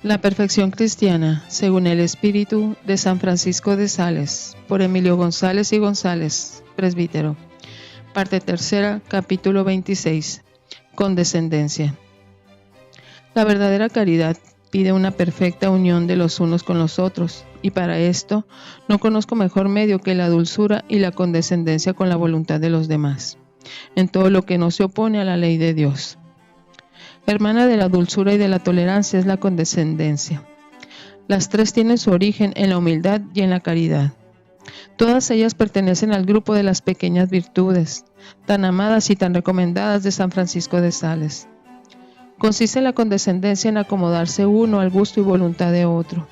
La perfección cristiana, según el Espíritu de San Francisco de Sales, por Emilio González y González, presbítero. Parte tercera, capítulo 26. Condescendencia. La verdadera caridad pide una perfecta unión de los unos con los otros, y para esto no conozco mejor medio que la dulzura y la condescendencia con la voluntad de los demás, en todo lo que no se opone a la ley de Dios. Hermana de la dulzura y de la tolerancia es la condescendencia. Las tres tienen su origen en la humildad y en la caridad. Todas ellas pertenecen al grupo de las pequeñas virtudes, tan amadas y tan recomendadas de San Francisco de Sales. Consiste la condescendencia en acomodarse uno al gusto y voluntad de otro.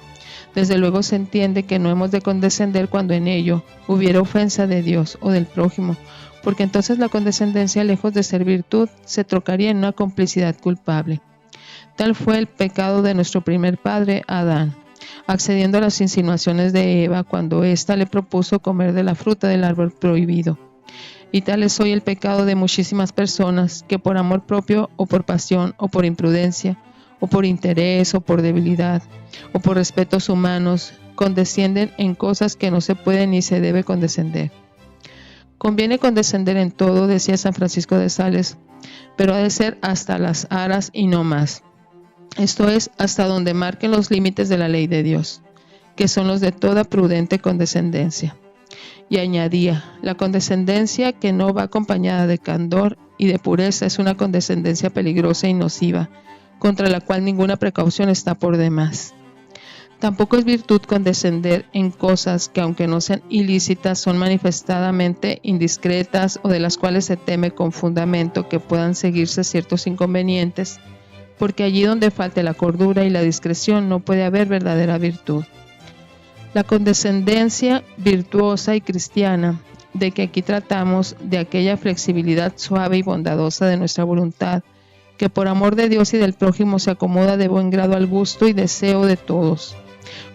Desde luego se entiende que no hemos de condescender cuando en ello hubiera ofensa de Dios o del prójimo, porque entonces la condescendencia, lejos de ser virtud, se trocaría en una complicidad culpable. Tal fue el pecado de nuestro primer padre, Adán, accediendo a las insinuaciones de Eva cuando ésta le propuso comer de la fruta del árbol prohibido. Y tal es hoy el pecado de muchísimas personas que por amor propio o por pasión o por imprudencia o por interés o por debilidad o por respetos humanos condescienden en cosas que no se puede ni se debe condescender. Conviene condescender en todo, decía San Francisco de Sales, pero ha de ser hasta las aras y no más. Esto es, hasta donde marquen los límites de la ley de Dios, que son los de toda prudente condescendencia. Y añadía, la condescendencia que no va acompañada de candor y de pureza es una condescendencia peligrosa y nociva, contra la cual ninguna precaución está por demás. Tampoco es virtud condescender en cosas que, aunque no sean ilícitas, son manifestadamente indiscretas o de las cuales se teme con fundamento que puedan seguirse ciertos inconvenientes, porque allí donde falte la cordura y la discreción no puede haber verdadera virtud. La condescendencia virtuosa y cristiana, de que aquí tratamos, de aquella flexibilidad suave y bondadosa de nuestra voluntad, que por amor de Dios y del prójimo se acomoda de buen grado al gusto y deseo de todos,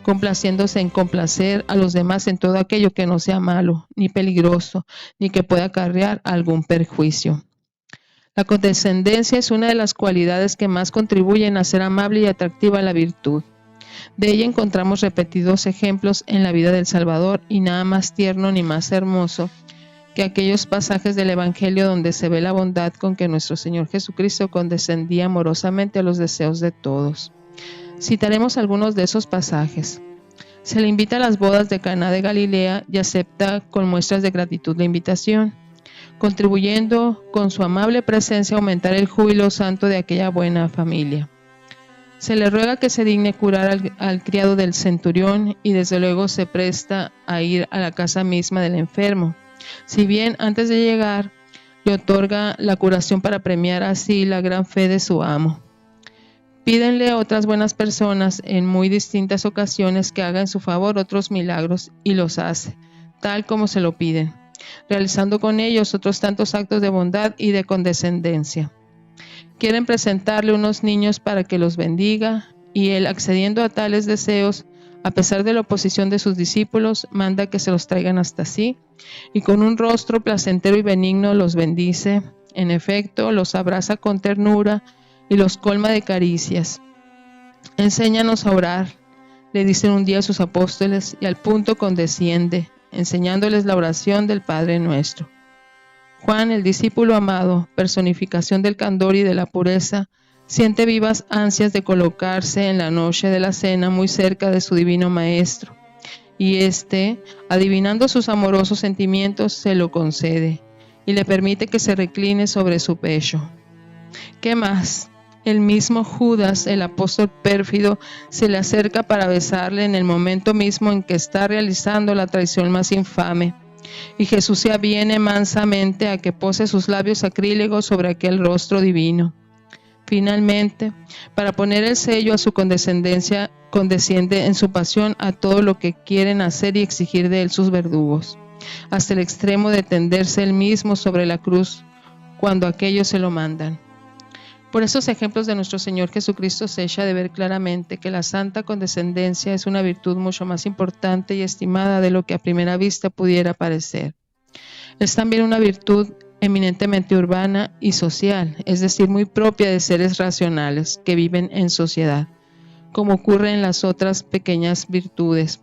complaciéndose en complacer a los demás en todo aquello que no sea malo, ni peligroso, ni que pueda acarrear algún perjuicio. La condescendencia es una de las cualidades que más contribuyen a ser amable y atractiva la virtud. De ella encontramos repetidos ejemplos en la vida del Salvador y nada más tierno ni más hermoso que aquellos pasajes del Evangelio donde se ve la bondad con que nuestro Señor Jesucristo condescendía amorosamente a los deseos de todos. Citaremos algunos de esos pasajes. Se le invita a las bodas de Caná de Galilea y acepta con muestras de gratitud la invitación, contribuyendo con su amable presencia a aumentar el júbilo santo de aquella buena familia. Se le ruega que se digne curar al criado del centurión y desde luego se presta a ir a la casa misma del enfermo. Si bien antes de llegar le otorga la curación para premiar así la gran fe de su amo. Pídenle a otras buenas personas en muy distintas ocasiones que haga en su favor otros milagros y los hace, tal como se lo piden, realizando con ellos otros tantos actos de bondad y de condescendencia. Quieren presentarle unos niños para que los bendiga, y él, accediendo a tales deseos, a pesar de la oposición de sus discípulos, manda que se los traigan hasta sí, y con un rostro placentero y benigno los bendice. En efecto, los abraza con ternura y los colma de caricias. Enséñanos a orar, le dicen un día a sus apóstoles, y al punto condesciende, enseñándoles la oración del Padre Nuestro. Juan, el discípulo amado, personificación del candor y de la pureza, siente vivas ansias de colocarse en la noche de la cena muy cerca de su divino Maestro, y éste, adivinando sus amorosos sentimientos, se lo concede y le permite que se recline sobre su pecho. ¿Qué más? El mismo Judas, el apóstol pérfido, se le acerca para besarle en el momento mismo en que está realizando la traición más infame. Y Jesús se aviene mansamente a que pose sus labios sacrílegos sobre aquel rostro divino. Finalmente, para poner el sello a su condescendencia, condesciende en su pasión a todo lo que quieren hacer y exigir de él sus verdugos, hasta el extremo de tenderse él mismo sobre la cruz cuando aquellos se lo mandan. Por estos ejemplos de nuestro Señor Jesucristo se echa de ver claramente que la santa condescendencia es una virtud mucho más importante y estimada de lo que a primera vista pudiera parecer. Es también una virtud eminentemente urbana y social, es decir, muy propia de seres racionales que viven en sociedad, como ocurre en las otras pequeñas virtudes.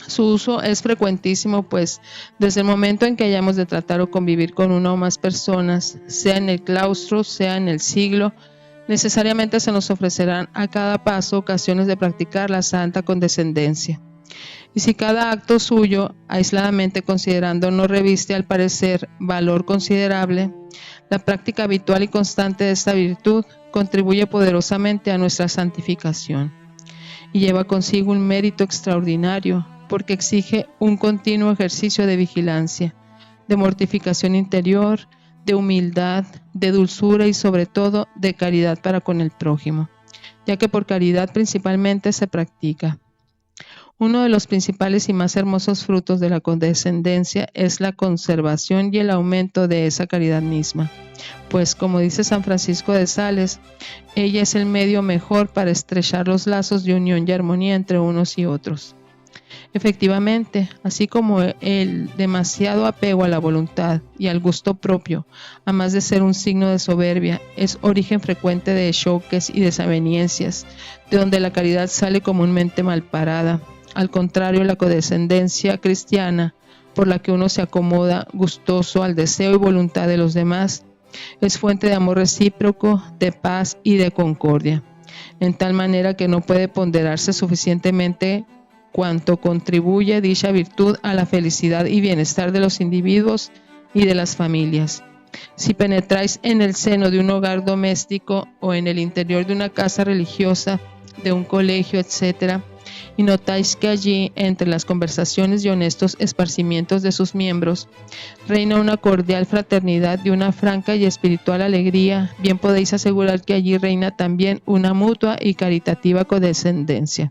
Su uso es frecuentísimo, pues desde el momento en que hayamos de tratar o convivir con una o más personas, sea en el claustro, sea en el siglo, necesariamente se nos ofrecerán a cada paso ocasiones de practicar la santa condescendencia. Y si cada acto suyo, aisladamente considerando, no reviste al parecer valor considerable, la práctica habitual y constante de esta virtud contribuye poderosamente a nuestra santificación y lleva consigo un mérito extraordinario, porque exige un continuo ejercicio de vigilancia, de mortificación interior, de humildad, de dulzura y sobre todo de caridad para con el prójimo, ya que por caridad principalmente se practica. Uno de los principales y más hermosos frutos de la condescendencia es la conservación y el aumento de esa caridad misma, pues como dice San Francisco de Sales, ella es el medio mejor para estrechar los lazos de unión y armonía entre unos y otros. Efectivamente, así como el demasiado apego a la voluntad y al gusto propio, a más de ser un signo de soberbia, es origen frecuente de choques y desavenencias, de donde la caridad sale comúnmente mal parada. Al contrario, la condescendencia cristiana, por la que uno se acomoda gustoso al deseo y voluntad de los demás, es fuente de amor recíproco, de paz y de concordia, en tal manera que no puede ponderarse suficientemente cuanto contribuye dicha virtud a la felicidad y bienestar de los individuos y de las familias. Si penetráis en el seno de un hogar doméstico o en el interior de una casa religiosa, de un colegio, etc., y notáis que allí, entre las conversaciones y honestos esparcimientos de sus miembros, reina una cordial fraternidad y una franca y espiritual alegría, bien podéis asegurar que allí reina también una mutua y caritativa condescendencia.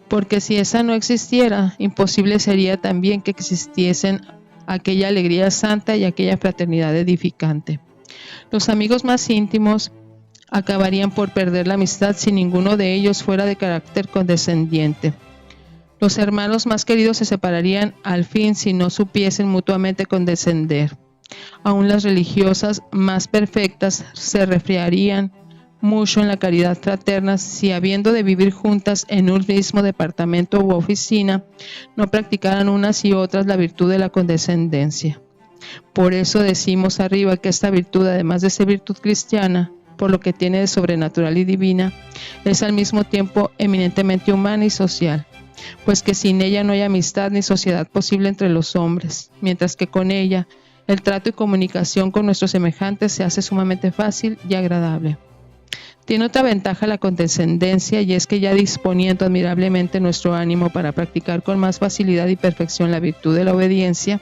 Porque si esa no existiera, imposible sería también que existiesen aquella alegría santa y aquella fraternidad edificante. Los amigos más íntimos acabarían por perder la amistad si ninguno de ellos fuera de carácter condescendiente. Los hermanos más queridos se separarían al fin si no supiesen mutuamente condescender. Aún las religiosas más perfectas se resfriarían mucho en la caridad fraterna si, habiendo de vivir juntas en un mismo departamento u oficina, no practicaran unas y otras la virtud de la condescendencia. Por eso decimos arriba que esta virtud, además de ser virtud cristiana, por lo que tiene de sobrenatural y divina, es al mismo tiempo eminentemente humana y social, pues que sin ella no hay amistad ni sociedad posible entre los hombres, mientras que con ella el trato y comunicación con nuestros semejantes se hace sumamente fácil y agradable. Tiene otra ventaja la condescendencia, y es que ya disponiendo admirablemente nuestro ánimo para practicar con más facilidad y perfección la virtud de la obediencia,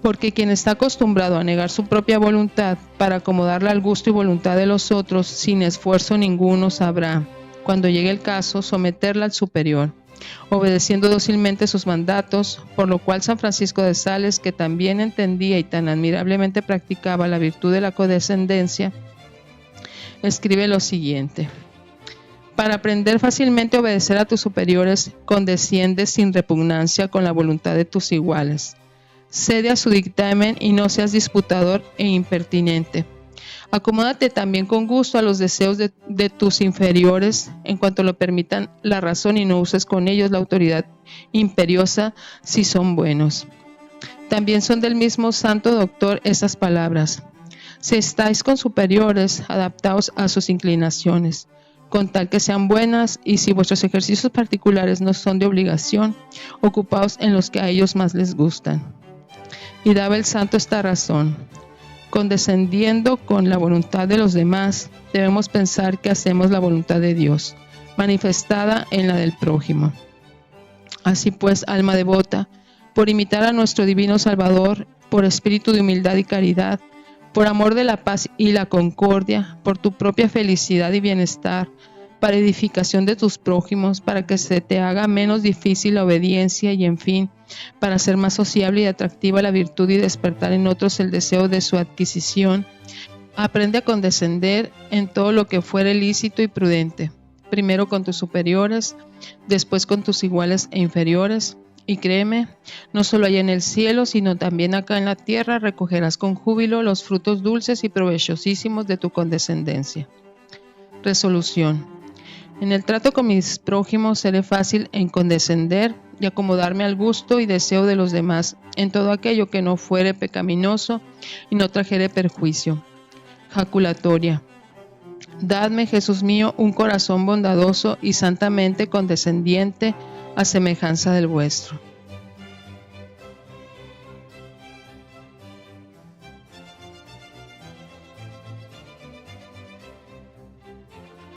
porque quien está acostumbrado a negar su propia voluntad para acomodarla al gusto y voluntad de los otros sin esfuerzo ninguno, sabrá, cuando llegue el caso, someterla al superior, obedeciendo dócilmente sus mandatos, por lo cual San Francisco de Sales, que también entendía y tan admirablemente practicaba la virtud de la condescendencia, escribe lo siguiente: para aprender fácilmente a obedecer a tus superiores, condesciende sin repugnancia con la voluntad de tus iguales. Cede a su dictamen y no seas disputador e impertinente. Acomódate también con gusto a los deseos de tus inferiores en cuanto lo permitan la razón, y no uses con ellos la autoridad imperiosa si son buenos. También son del mismo santo doctor estas palabras: si estáis con superiores, adaptaos a sus inclinaciones, con tal que sean buenas, y si vuestros ejercicios particulares no son de obligación, ocupaos en los que a ellos más les gustan. Y daba el santo esta razón: condescendiendo con la voluntad de los demás, debemos pensar que hacemos la voluntad de Dios, manifestada en la del prójimo. Así pues, alma devota, por imitar a nuestro divino Salvador, por espíritu de humildad y caridad, por amor de la paz y la concordia, por tu propia felicidad y bienestar, para edificación de tus prójimos, para que se te haga menos difícil la obediencia y, en fin, para ser más sociable y atractiva la virtud y despertar en otros el deseo de su adquisición, aprende a condescender en todo lo que fuere lícito y prudente, primero con tus superiores, después con tus iguales e inferiores. Y créeme, no solo allá en el cielo, sino también acá en la tierra recogerás con júbilo los frutos dulces y provechosísimos de tu condescendencia. Resolución. En el trato con mis prójimos seré fácil en condescender y acomodarme al gusto y deseo de los demás en todo aquello que no fuere pecaminoso y no trajere perjuicio. Jaculatoria. Dadme, Jesús mío, un corazón bondadoso y santamente condescendiente a semejanza del vuestro.